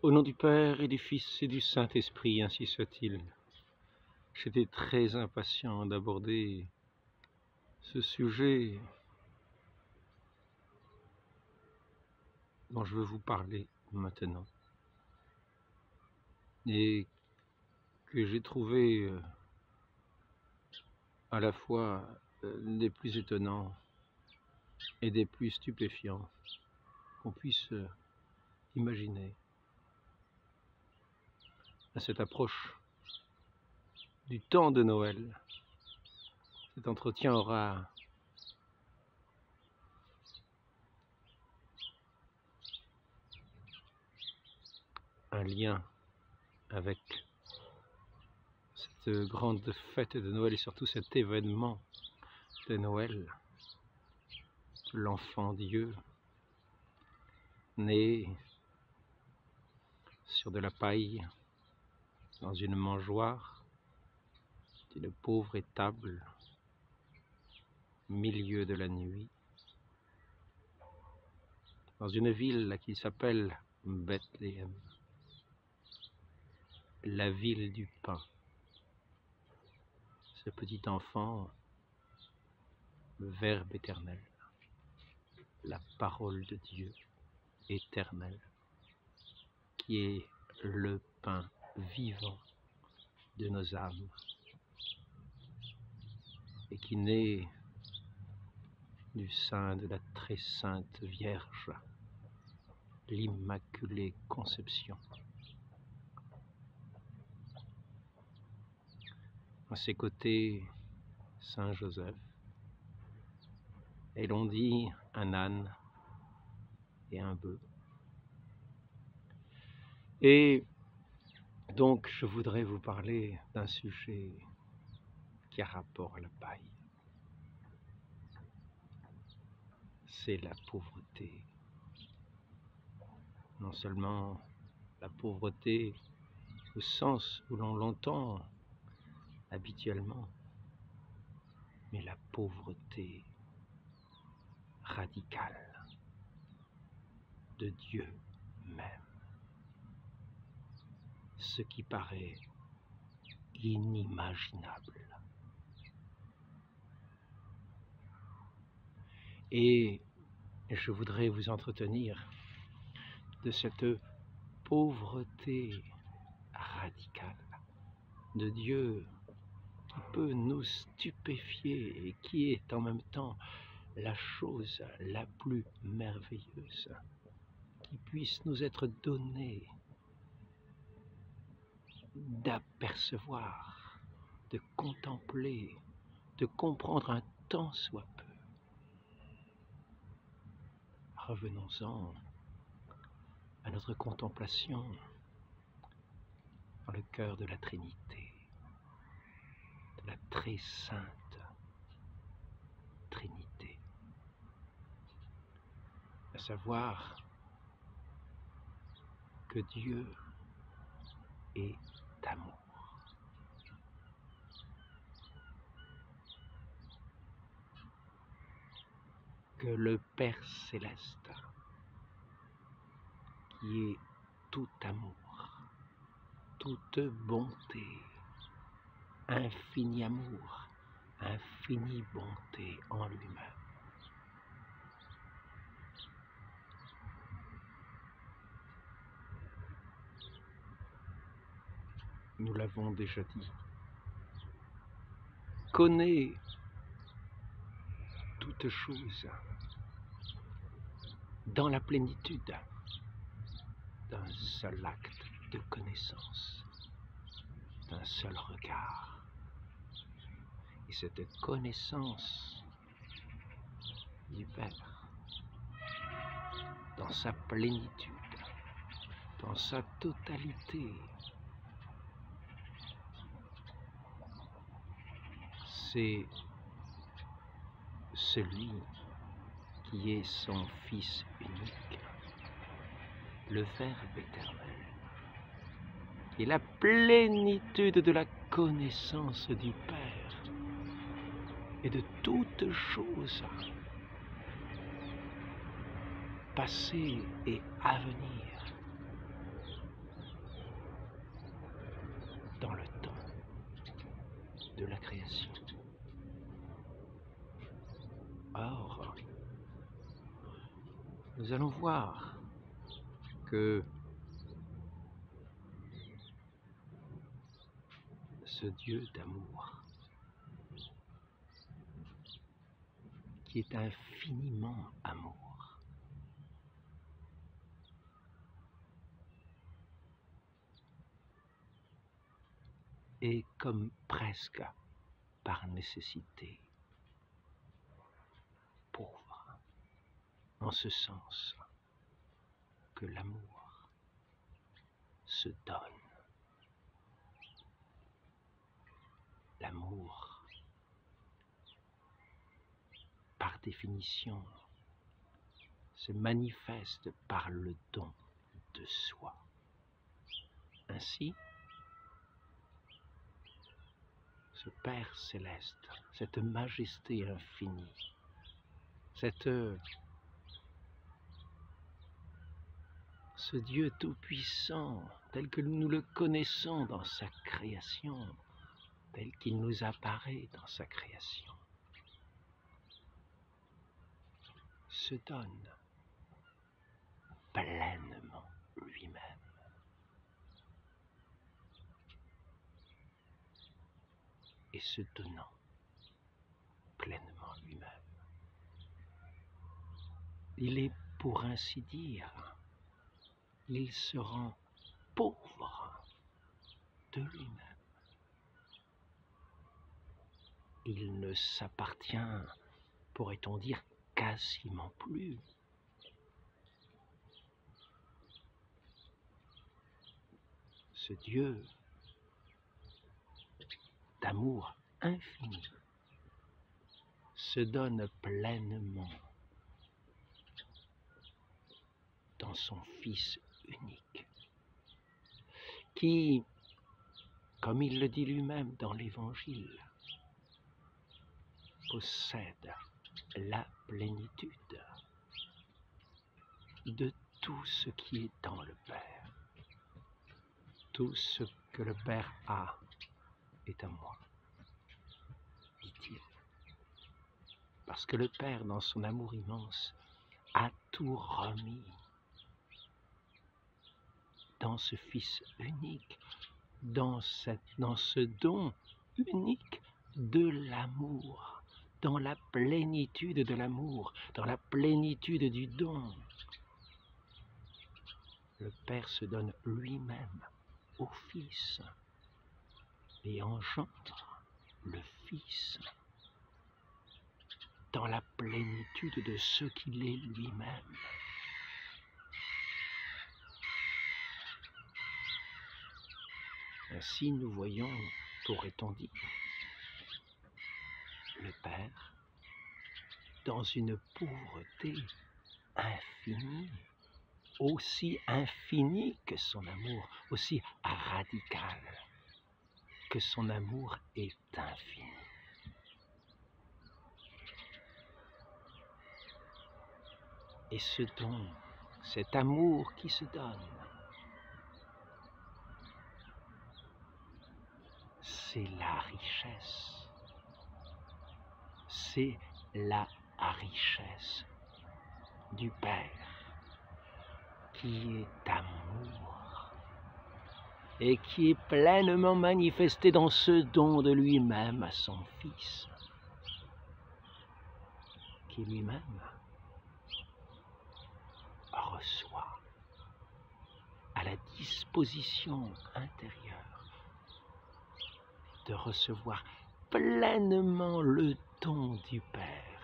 Au nom du Père et du Fils et du Saint-Esprit, ainsi soit-il. J'étais très impatient d'aborder ce sujet dont je veux vous parler maintenant et que j'ai trouvé à la fois des plus étonnants et des plus stupéfiants qu'on puisse imaginer à cette approche du temps de Noël. Cet entretien aura un lien avec cette grande fête de Noël et surtout cet événement de Noël, l'enfant Dieu, né sur de la paille, dans une mangeoire, d'une pauvre étable, milieu de la nuit, dans une ville qui s'appelle Bethléem, la ville du pain. Ce petit enfant, le Verbe éternel, la parole de Dieu éternel, qui est le pain vivant de nos âmes et qui naît du sein de la très sainte Vierge, l'Immaculée Conception. À ses côtés, Saint Joseph, et l'on dit un âne et un bœuf. Et donc, je voudrais vous parler d'un sujet qui a rapport à la paille. C'est la pauvreté. Non seulement la pauvreté au sens où l'on l'entend habituellement, mais la pauvreté radicale de Dieu même. Ce qui paraît inimaginable. Et je voudrais vous entretenir de cette pauvreté radicale de Dieu qui peut nous stupéfier et qui est en même temps la chose la plus merveilleuse qui puisse nous être donnée d'apercevoir, de contempler, de comprendre un tant soit peu. Revenons-en à notre contemplation dans le cœur de la Trinité, de la très sainte Trinité, à savoir que Dieu est amour. Que le Père Céleste, qui est tout amour, toute bonté, infini amour, infinie bonté en lui-même, nous l'avons déjà dit, connaît toute chose dans la plénitude d'un seul acte de connaissance, d'un seul regard. Et cette connaissance du Père, dans sa plénitude, dans sa totalité, c'est celui qui est son Fils unique, le Verbe éternel, qui est la plénitude de la connaissance du Père et de toutes choses, passées et à venir, de la création. Or, nous allons voir que ce Dieu d'amour, qui est infiniment amour, est comme presque par nécessité pauvre, en ce sens que l'amour se donne. L'amour, par définition, se manifeste par le don de soi. Ainsi, ce Père céleste, cette majesté infinie, ce Dieu tout-puissant, tel que nous le connaissons dans sa création, tel qu'il nous apparaît dans sa création, se donne pleinement lui-même. Et se donnant pleinement lui-même, il est, pour ainsi dire, il se rend pauvre de lui-même. Il ne s'appartient, pourrait-on dire, quasiment plus. Ce Dieu d'amour infini se donne pleinement dans son Fils unique, qui, comme il le dit lui-même dans l'Évangile, possède la plénitude de tout ce qui est dans le Père. Tout ce que le Père a est à moi, dit-il. Parce que le Père, dans son amour immense, a tout remis dans ce Fils unique, dans ce don unique de l'amour, dans la plénitude de l'amour, dans la plénitude du don. Le Père se donne lui-même au Fils et engendre le Fils dans la plénitude de ce qu'il est lui-même. Ainsi nous voyons, pourrait-on dire, le Père dans une pauvreté infinie, aussi infinie que son amour, aussi radicale que son amour est infini. Et ce don, cet amour qui se donne, c'est la richesse. C'est la richesse du Père qui est amour et qui est pleinement manifesté dans ce don de lui-même à son Fils, qui lui-même reçoit à la disposition intérieure de recevoir pleinement le don du Père.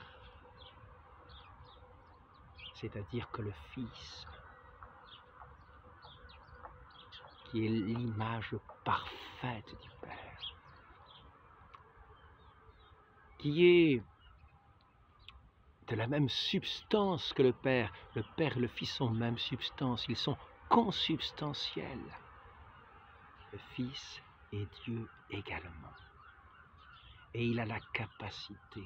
C'est-à-dire que le Fils, qui est l'image parfaite du Père, qui est de la même substance que le Père et le Fils sont même substance, ils sont consubstantiels. Le Fils est Dieu également. Et il a la capacité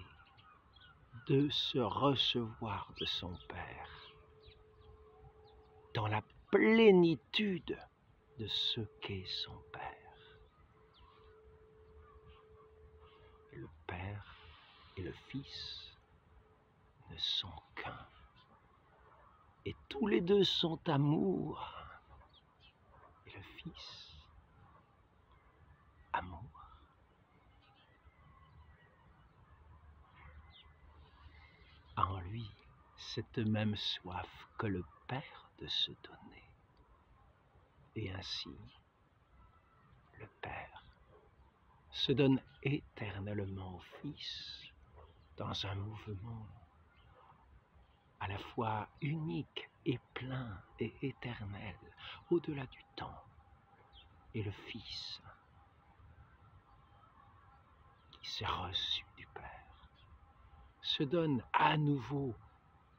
de se recevoir de son Père dans la plénitude de ce qu'est son Père. Père et le Fils ne sont qu'un. Et tous les deux sont amour. Et le Fils, amour. A en lui cette même soif que le Père de se donner. Et ainsi, le Père se donne éternellement au Fils dans un mouvement à la fois unique et plein et éternel, au-delà du temps. Et le Fils, qui s'est reçu du Père, se donne à nouveau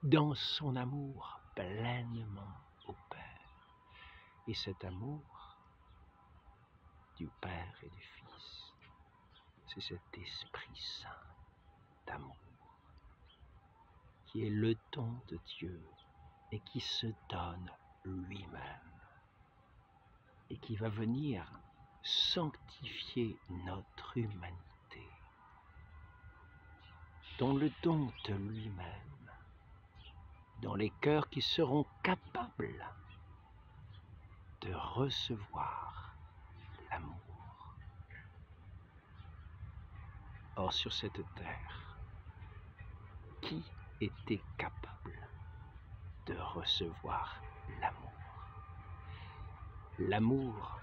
dans son amour pleinement au Père. Et cet amour du Père et du Fils, c'est cet Esprit Saint d'amour qui est le don de Dieu et qui se donne lui-même et qui va venir sanctifier notre humanité, dont le don de lui-même, dans les cœurs qui seront capables de recevoir l'amour. Or, sur cette terre, qui était capable de recevoir l'amour? L'amour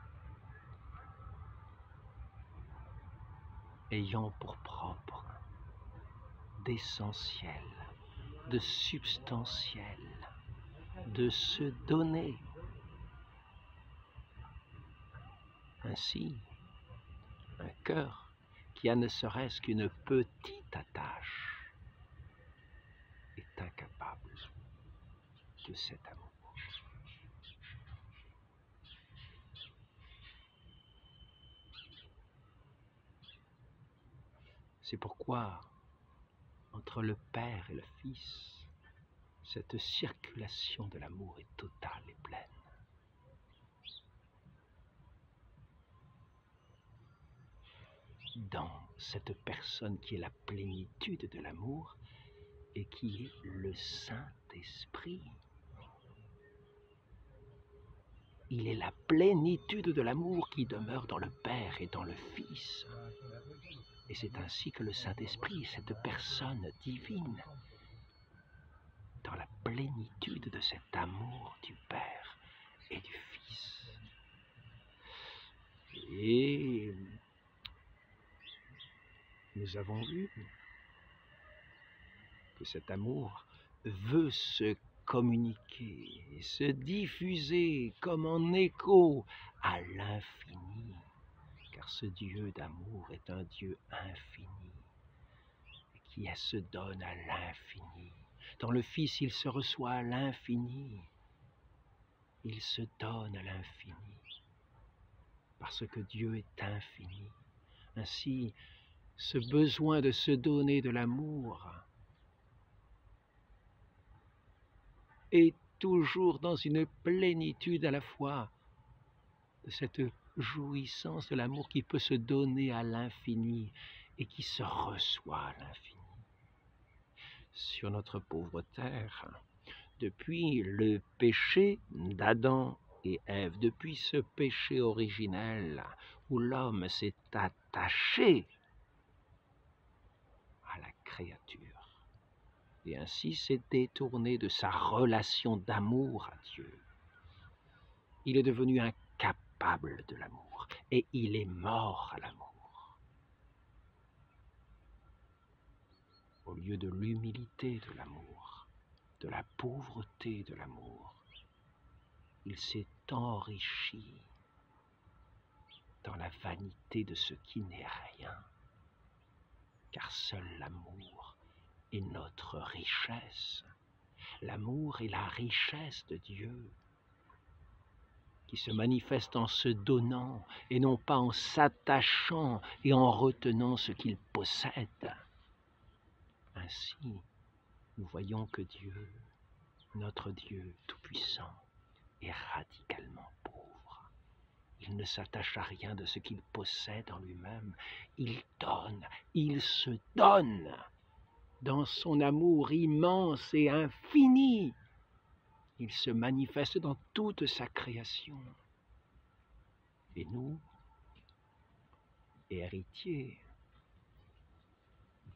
ayant pour propre d'essentiel, de substantiel, de se donner. Ainsi, un cœur qui a ne serait-ce qu'une petite attache est incapable de cet amour. C'est pourquoi, entre le Père et le Fils, cette circulation de l'amour est totale et pleine. Dans cette personne qui est la plénitude de l'amour et qui est le Saint-Esprit. Il est la plénitude de l'amour qui demeure dans le Père et dans le Fils. Et c'est ainsi que le Saint-Esprit, cette personne divine, dans la plénitude de cet amour du Père et du Fils. Et nous avons vu que cet amour veut se communiquer, se diffuser comme en écho à l'infini, car ce Dieu d'amour est un Dieu infini, qui se donne à l'infini. Dans le Fils, il se reçoit à l'infini, il se donne à l'infini, parce que Dieu est infini. Ainsi, ce besoin de se donner de l'amour est toujours dans une plénitude à la fois de cette jouissance de l'amour qui peut se donner à l'infini et qui se reçoit à l'infini. Sur notre pauvre terre, depuis le péché d'Adam et Ève, depuis ce péché originel où l'homme s'est attaché à la créature et ainsi s'est détourné de sa relation d'amour à Dieu, il est devenu incapable de l'amour et il est mort à l'amour. Au lieu de l'humilité de l'amour, de la pauvreté de l'amour, il s'est enrichi dans la vanité de ce qui n'est rien, car seul l'amour est notre richesse. L'amour est la richesse de Dieu, qui se manifeste en se donnant et non pas en s'attachant et en retenant ce qu'il possède. Ainsi, nous voyons que Dieu, notre Dieu tout-puissant, est radicalement pauvre. Il Il ne s'attache à rien de ce qu'il possède en lui-même. Il donne, il se donne dans son amour immense et infini. Il se manifeste dans toute sa création. Et nous, héritiers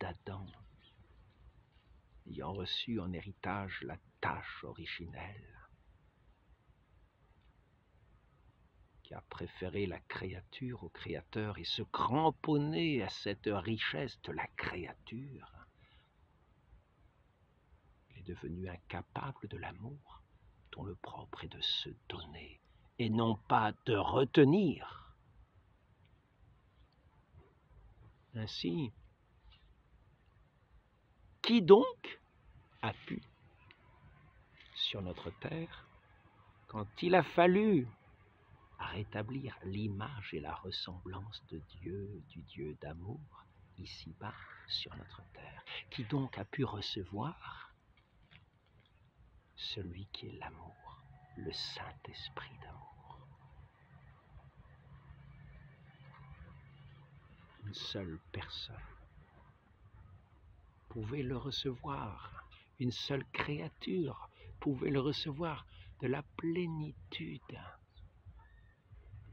d'Adam, ayant reçu en héritage la tâche originelle, qui a préféré la créature au créateur et se cramponné à cette richesse de la créature, il est devenu incapable de l'amour dont le propre est de se donner et non pas de retenir. Ainsi, qui donc a pu, sur notre terre, quand il a fallu rétablir l'image et la ressemblance de Dieu, du Dieu d'amour, ici-bas sur notre terre, qui donc a pu recevoir celui qui est l'amour, le Saint-Esprit d'amour. Une seule personne pouvait le recevoir, une seule créature pouvait le recevoir de la plénitude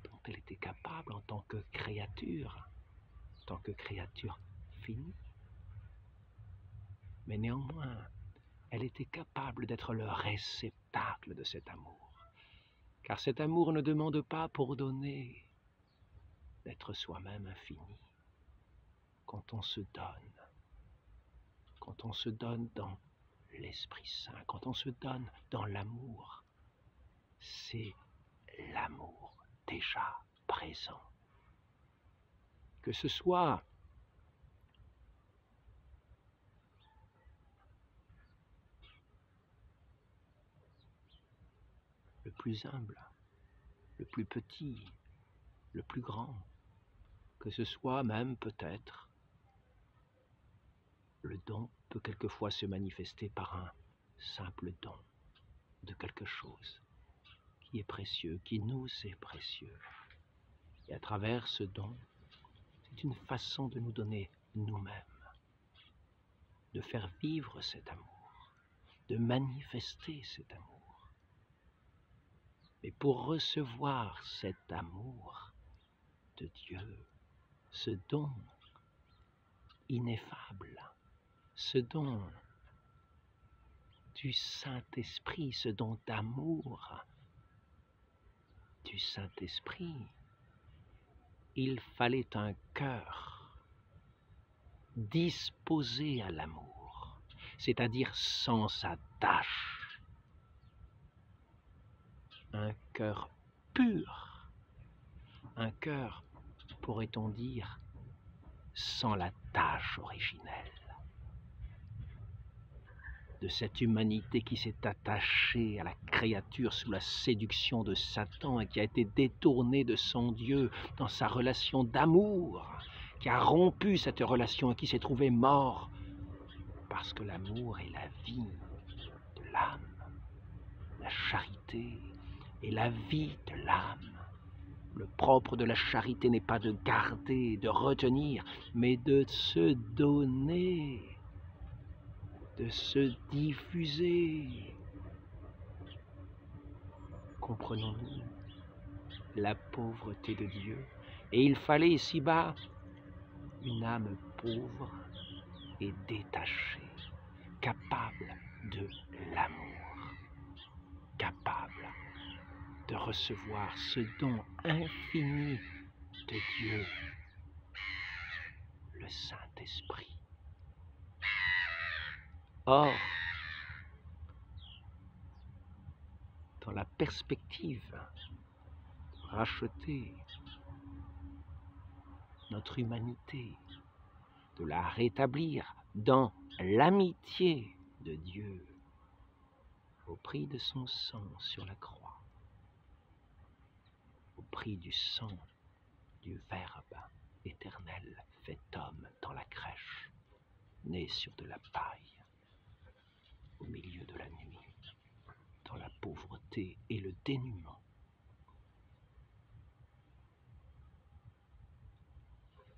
dont elle était capable en tant que créature finie. Mais néanmoins, elle était capable d'être le réceptacle de cet amour. Car cet amour ne demande pas pour donner, d'être soi-même infini. Quand on se donne dans l'Esprit Saint, quand on se donne dans l'amour, c'est l'amour déjà présent. Que ce soit le plus humble, le plus petit, le plus grand, que ce soit même peut-être le don peut quelquefois se manifester par un simple don de quelque chose qui est précieux, qui nous est précieux. Et à travers ce don, c'est une façon de nous donner nous-mêmes, de faire vivre cet amour, de manifester cet amour. Mais pour recevoir cet amour de Dieu, ce don ineffable, ce don du Saint-Esprit, ce don d'amour du Saint-Esprit, il fallait un cœur disposé à l'amour, c'est-à-dire sans attache, un cœur pur, un cœur, pourrait-on dire, sans la tache originelle de cette humanité qui s'est attachée à la créature sous la séduction de Satan et qui a été détournée de son Dieu dans sa relation d'amour, qui a rompu cette relation et qui s'est trouvé mort parce que l'amour est la vie de l'âme, la charité est la vie de l'âme. Le propre de la charité n'est pas de garder, de retenir, mais de se donner, de se diffuser. Comprenons-nous la pauvreté de Dieu? Et il fallait ici-bas une âme pauvre et détachée, capable de l'amour, capable de recevoir ce don infini de Dieu, le Saint-Esprit. Or, dans la perspective de racheter notre humanité, de la rétablir dans l'amitié de Dieu, au prix de son sang sur la croix, au prix du sang du Verbe éternel fait homme dans la crèche, né sur de la paille, au milieu de la nuit, dans la pauvreté et le dénuement.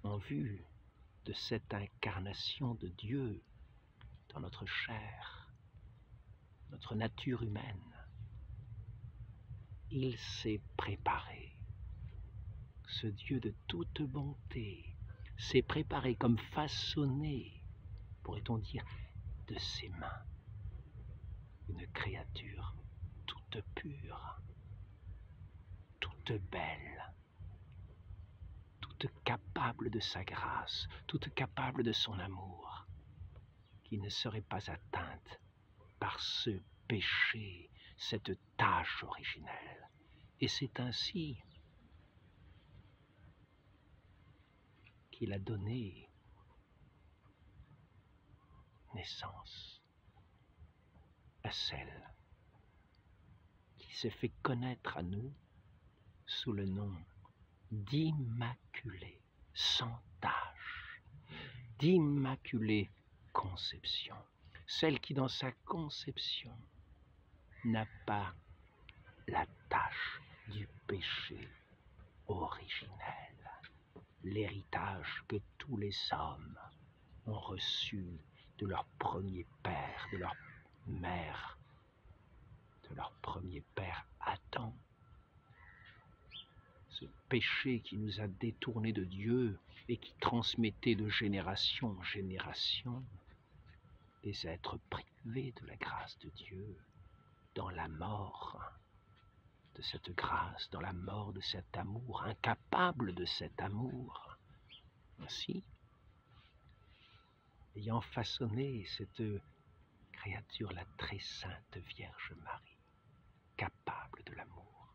en vue de cette incarnation de Dieu dans notre chair, notre nature humaine, il s'est préparé. Ce Dieu de toute bonté s'est préparé comme façonné, pourrait-on dire, de ses mains, une créature toute pure, toute belle, toute capable de sa grâce, toute capable de son amour, qui ne serait pas atteinte par ce péché, cette tâche originelle. Et c'est ainsi qu'il a donné naissance à celle qui s'est fait connaître à nous sous le nom d'Immaculée, sans tache, d'Immaculée Conception, celle qui dans sa conception n'a pas la tache du péché originel, l'héritage que tous les hommes ont reçu de leur premier père, de leur mère, de leur premier père Adam. Ce péché qui nous a détournés de Dieu et qui transmettait de génération en génération les êtres privés de la grâce de Dieu dans la mort de cette grâce, dans la mort de cet amour, incapable de cet amour. Ainsi, ayant façonné cette créature, la très sainte Vierge Marie, capable de l'amour,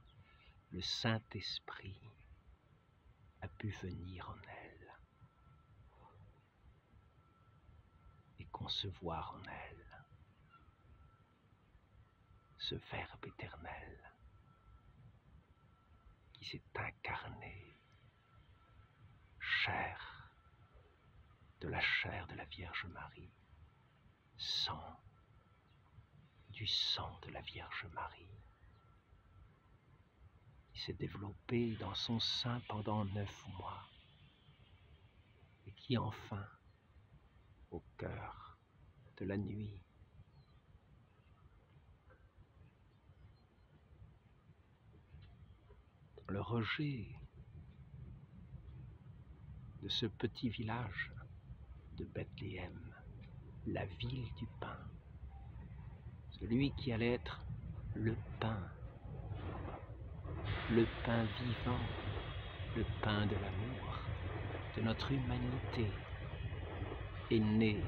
le Saint-Esprit a pu venir en elle et concevoir en elle ce Verbe éternel qui s'est incarné, chair de la chair de la Vierge Marie, sang du sang de la Vierge Marie, qui s'est développé dans son sein pendant 9 mois et qui enfin, au cœur de la nuit, dans le rejet de ce petit village de Bethléem, la ville du pain, celui qui allait être le pain vivant, le pain de l'amour, de notre humanité, est né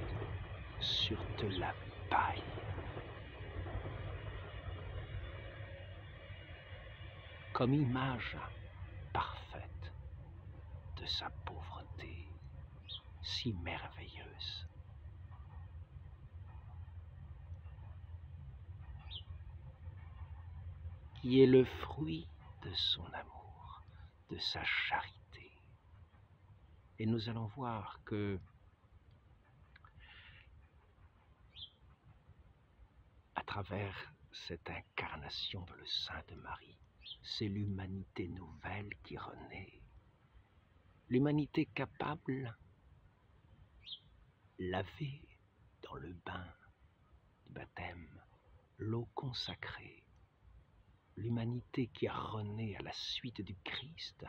sur de la paille. Comme image parfaite de sa pauvreté si merveilleuse. Qui est le fruit de son amour, de sa charité. Et nous allons voir que à travers cette incarnation dans le sein de Marie, c'est l'humanité nouvelle qui renaît. L'humanité capable, lavée dans le bain du baptême, l'eau consacrée. L'humanité qui a renaît à la suite du Christ,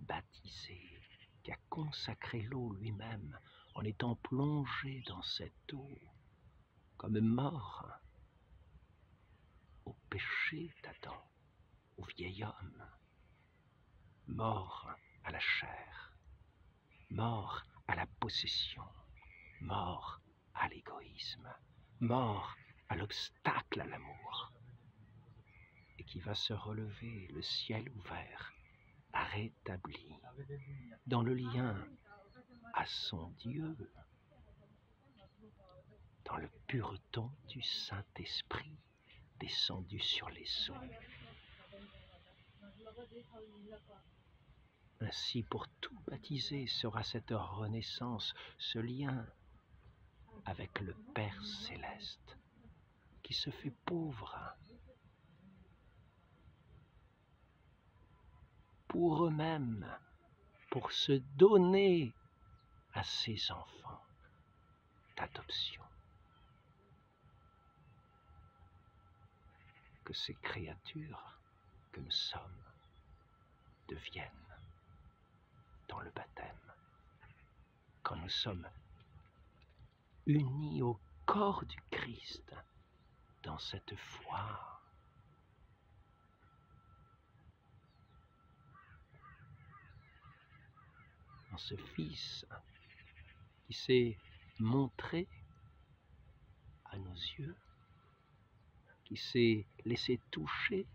baptisé, qui a consacré l'eau lui-même en étant plongé dans cette eau, comme mort au péché d'Adam, au vieil homme, mort à la chair, mort à la possession, mort à l'égoïsme, mort à l'obstacle à l'amour, et qui va se relever, le ciel ouvert, rétabli dans le lien à son Dieu, dans le pur don du Saint-Esprit descendu sur les eaux. Ainsi, pour tout baptisé sera cette renaissance, ce lien avec le Père Céleste, qui se fait pauvre pour eux-mêmes, pour se donner à ses enfants d'adoption. Que ces créatures que nous sommes deviennent dans le baptême, quand nous sommes unis au corps du Christ dans cette foi. En ce Fils qui s'est montré à nos yeux, qui s'est laissé toucher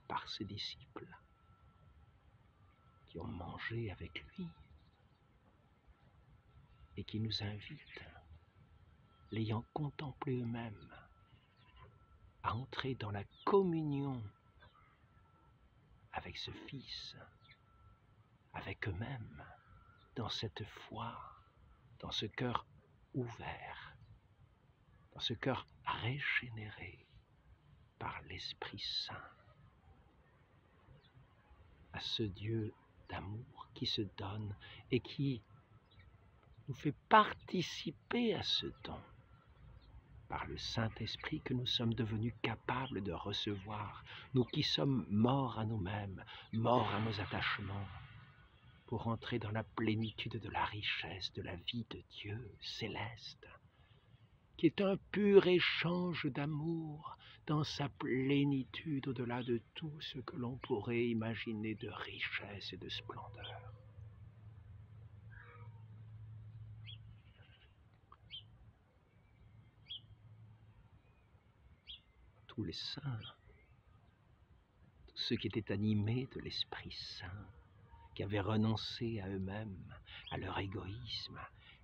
par ses disciples, qui ont mangé avec lui et qui nous invitent, l'ayant contemplé eux-mêmes, à entrer dans la communion avec ce Fils, avec eux-mêmes, dans cette foi, dans ce cœur ouvert, dans ce cœur régénéré par l'Esprit Saint, à ce Dieu d'amour qui se donne et qui nous fait participer à ce don par le Saint-Esprit que nous sommes devenus capables de recevoir, nous qui sommes morts à nous-mêmes, morts à nos attachements, pour entrer dans la plénitude de la richesse de la vie de Dieu céleste, qui est un pur échange d'amour dans sa plénitude au-delà de tout ce que l'on pourrait imaginer de richesse et de splendeur. Tous les saints, tous ceux qui étaient animés de l'Esprit Saint, qui avaient renoncé à eux-mêmes, à leur égoïsme,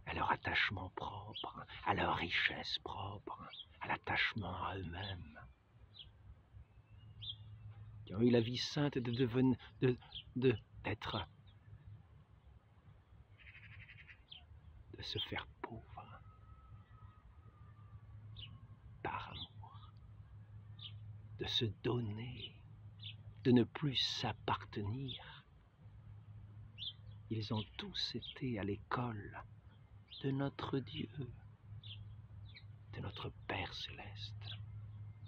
à leur attachement propre, à leur richesse propre, à l'attachement à eux-mêmes, qui ont eu la vie sainte de se faire pauvre par amour, de se donner, de ne plus s'appartenir. Ils ont tous été à l'école de notre Dieu, de notre Père céleste,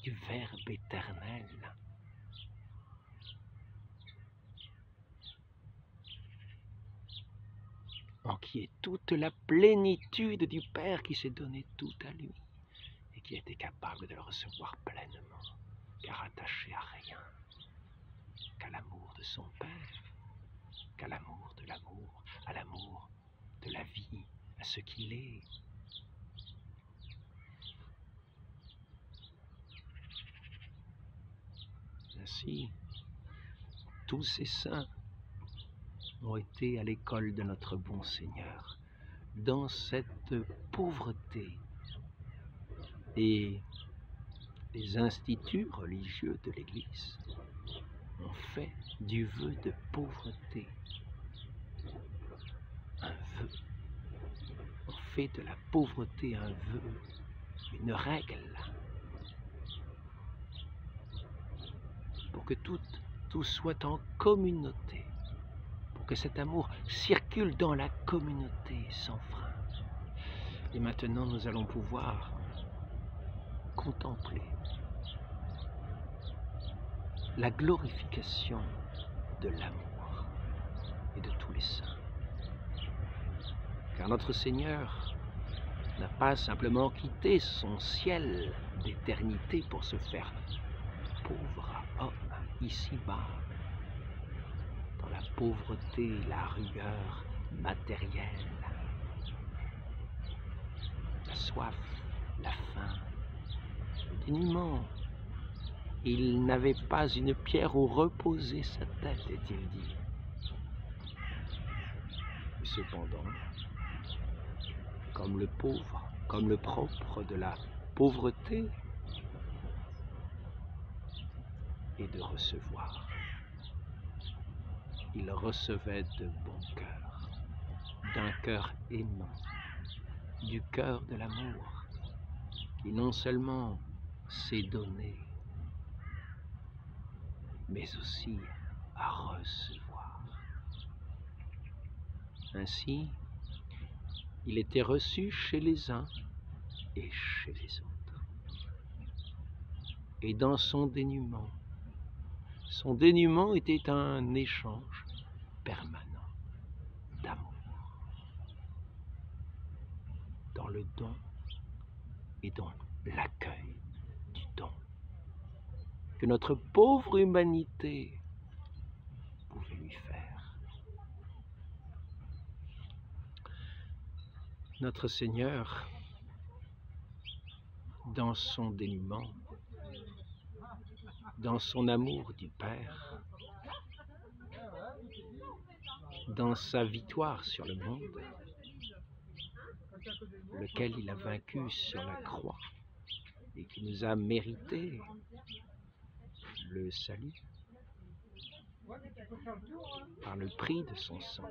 du Verbe éternel, en qui est toute la plénitude du Père qui s'est donné tout à lui et qui a été capable de le recevoir pleinement, car attaché à rien qu'à l'amour de son Père, qu'à l'amour de l'amour, à l'amour de la vie, à ce qu'il est. Ainsi, tous ces saints ont été à l'école de notre bon Seigneur, dans cette pauvreté. Et les instituts religieux de l'Église ont fait du vœu de pauvreté un vœu. On fait de la pauvreté un vœu, une règle, pour que tout soit en communauté, pour que cet amour circule dans la communauté sans frein. Et maintenant, nous allons pouvoir contempler la glorification de l'amour et de tous les saints. Car notre Seigneur n'a pas simplement quitté son ciel d'éternité pour se faire pauvre homme ici-bas, dans la pauvreté, la rueur matérielle, la soif, la faim, le dénuement. Il n'avait pas une pierre où reposer sa tête, est-il dit. Et cependant, comme le pauvre, comme le propre de la pauvreté, et de recevoir. Il recevait de bon cœur, d'un cœur aimant, du cœur de l'amour, qui non seulement s'est donné, mais aussi à recevoir. Ainsi, il était reçu chez les uns et chez les autres. Et dans son dénuement était un échange permanent d'amour, dans le don et dans l'accueil du don que notre pauvre humanité pouvait lui faire. Notre Seigneur, dans son dénuement, dans son amour du Père, dans sa victoire sur le monde, lequel il a vaincu sur la croix et qui nous a mérité le salut par le prix de son sang.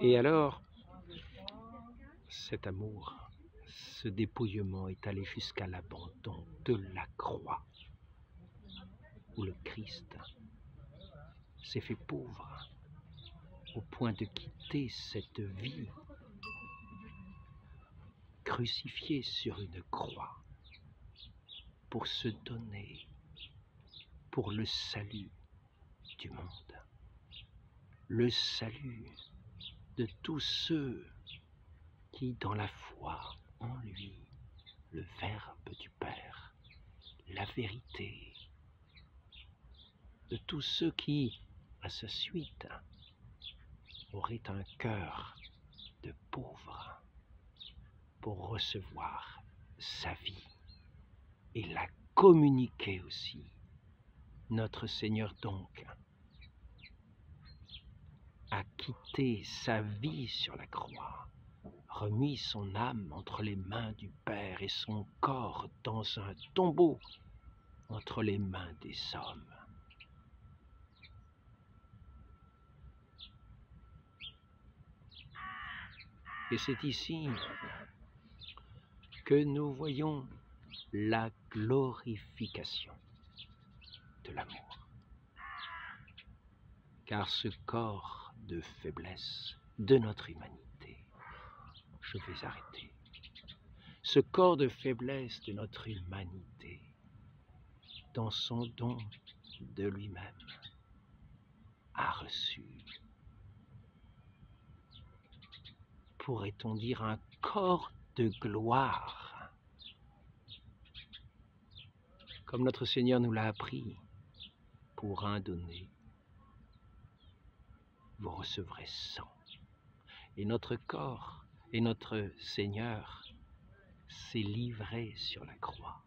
Et alors, cet amour, ce dépouillement est allé jusqu'à l'abandon de la croix, où le Christ s'est fait pauvre au point de quitter cette vie crucifiée sur une croix pour se donner pour le salut du monde, le salut de tous ceux qui, dans la foi en lui, le Verbe du Père, la vérité, de tous ceux qui, à sa suite, auraient un cœur de pauvre pour recevoir sa vie et la communiquer aussi. Notre Seigneur donc a quitté sa vie sur la croix, remis son âme entre les mains du Père et son corps dans un tombeau entre les mains des hommes. Et c'est ici que nous voyons la glorification de l'amour. Car ce corps de faiblesse de notre humanité, je vais arrêter, ce corps de faiblesse de notre humanité, dans son don de lui-même, a reçu, pourrait-on dire, un corps de gloire, comme notre Seigneur nous l'a appris, pour un donné, vous recevrez 100. Et notre corps et notre Seigneur s'est livré sur la croix.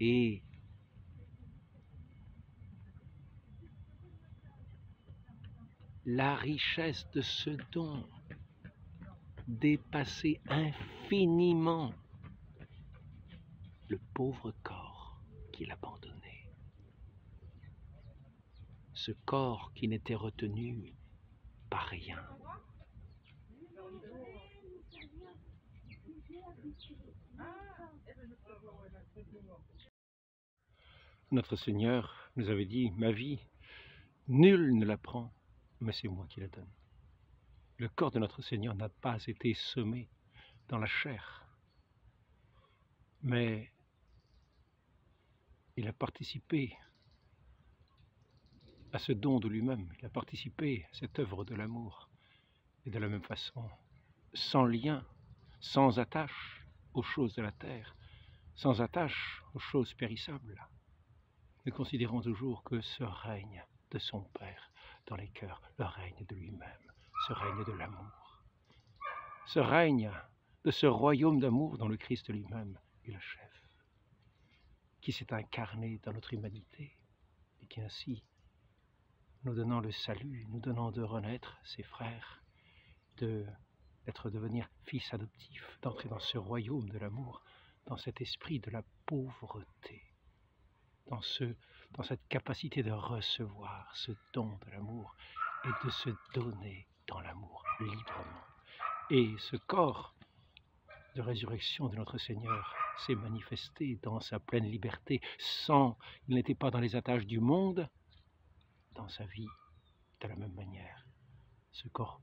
Et la richesse de ce don dépassait infiniment le pauvre corps qu'il abandonnait. Ce corps qui n'était retenu par rien. Notre Seigneur nous avait dit, ma vie, nul ne la prend, mais c'est moi qui la donne. Le corps de notre Seigneur n'a pas été semé dans la chair, mais il a participé à ce don de lui-même, il a participé à cette œuvre de l'amour. Et de la même façon, sans lien, sans attache aux choses de la terre, sans attache aux choses périssables, nous considérons toujours que ce règne de son Père dans les cœurs, le règne de lui-même, ce règne de l'amour, ce règne de ce royaume d'amour dont le Christ lui-même est le chef, qui s'est incarné dans notre humanité et qui ainsi, nous donnant le salut, nous donnant de renaître ses frères, devenir fils adoptifs, d'entrer dans ce royaume de l'amour, dans cet esprit de la pauvreté, dans cette capacité de recevoir ce don de l'amour et de se donner dans l'amour librement. Et ce corps de résurrection de notre Seigneur s'est manifesté dans sa pleine liberté. Il n'était pas dans les attaches du monde, dans sa vie, de la même manière. Ce corps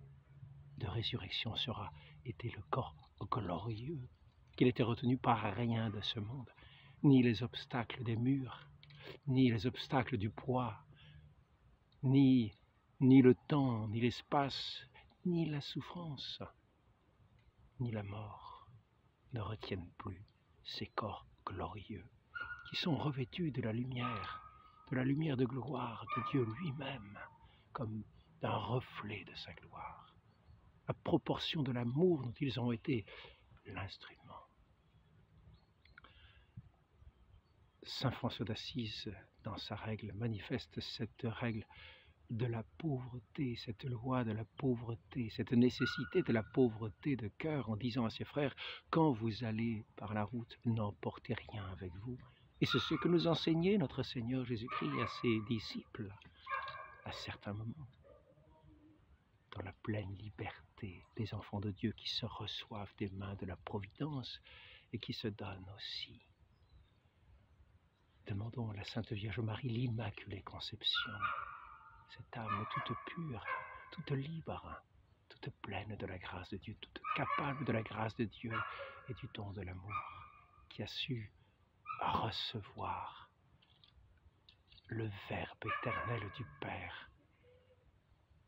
de résurrection sera été le corps glorieux, qu'il n'était retenu par rien de ce monde, ni les obstacles des murs, ni les obstacles du poids, ni le temps, ni l'espace, ni la souffrance, ni la mort ne retiennent plus ces corps glorieux qui sont revêtus de la lumière de gloire de Dieu lui-même, comme d'un reflet de sa gloire, à proportion de l'amour dont ils ont été l'instrument. Saint François d'Assise, dans sa règle, manifeste cette règle de la pauvreté, cette loi de la pauvreté, cette nécessité de la pauvreté de cœur, en disant à ses frères, quand vous allez par la route, n'emportez rien avec vous. Et c'est ce que nous enseignait notre Seigneur Jésus-Christ à ses disciples, à certains moments, dans la pleine liberté des enfants de Dieu qui se reçoivent des mains de la Providence et qui se donnent aussi. Demandons à la Sainte Vierge Marie l'Immaculée Conception, cette âme toute pure, toute libre, toute pleine de la grâce de Dieu, toute capable de la grâce de Dieu et du don de l'amour, qui a su recevoir le Verbe éternel du Père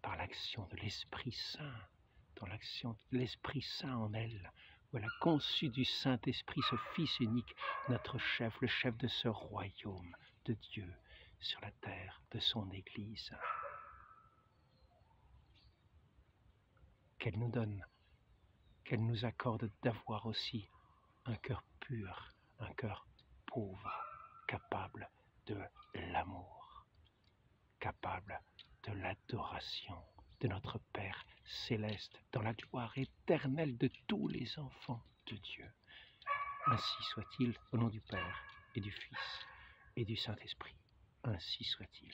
par l'action de l'Esprit Saint, dans l'action de l'Esprit Saint en elle, où elle a conçu du Saint-Esprit ce Fils unique, notre chef, le chef de ce royaume de Dieu sur la terre, de son Église. Qu'elle nous donne, qu'elle nous accorde d'avoir aussi un cœur pur, un cœur pauvre, capable de l'amour, capable de l'adoration de notre Père céleste, dans la gloire éternelle de tous les enfants de Dieu. Ainsi soit-il, au nom du Père et du Fils et du Saint-Esprit. Ainsi soit-il.